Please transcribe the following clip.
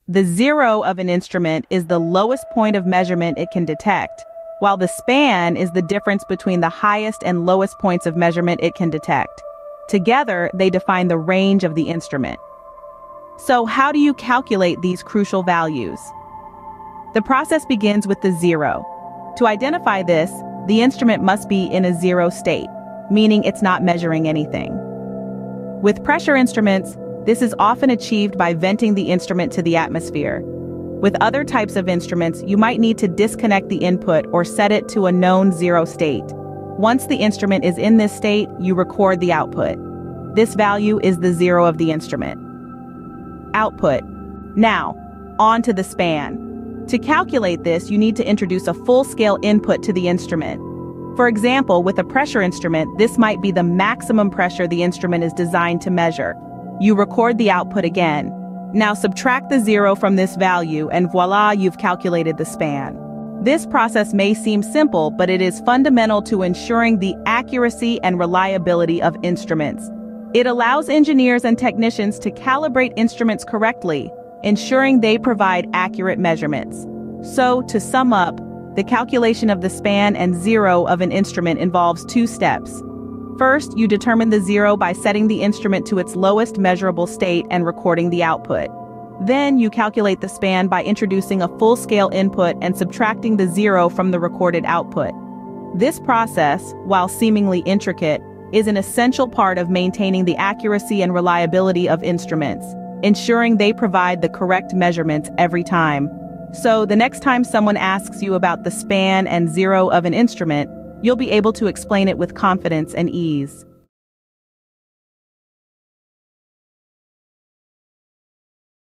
The zero of an instrument is the lowest point of measurement it can detect, while the span is the difference between the highest and lowest points of measurement it can detect. Together, they define the range of the instrument. So how do you calculate these crucial values? The process begins with the zero. To identify this, the instrument must be in a zero state, meaning it's not measuring anything. With pressure instruments, this is often achieved by venting the instrument to the atmosphere. With other types of instruments, you might need to disconnect the input or set it to a known zero state. Once the instrument is in this state, you record the output. This value is the zero of the instrument. Output. Now, on to the span. To calculate this, you need to introduce a full-scale input to the instrument. For example, with a pressure instrument, this might be the maximum pressure the instrument is designed to measure. You record the output again. Now subtract the zero from this value and voila, you've calculated the span. This process may seem simple, but it is fundamental to ensuring the accuracy and reliability of instruments. It allows engineers and technicians to calibrate instruments correctly, ensuring they provide accurate measurements. So, to sum up, the calculation of the span and zero of an instrument involves two steps. First, you determine the zero by setting the instrument to its lowest measurable state and recording the output. Then you calculate the span by introducing a full-scale input and subtracting the zero from the recorded output. This process, while seemingly intricate, is an essential part of maintaining the accuracy and reliability of instruments, ensuring they provide the correct measurements every time. So the next time someone asks you about the span and zero of an instrument, you'll be able to explain it with confidence and ease.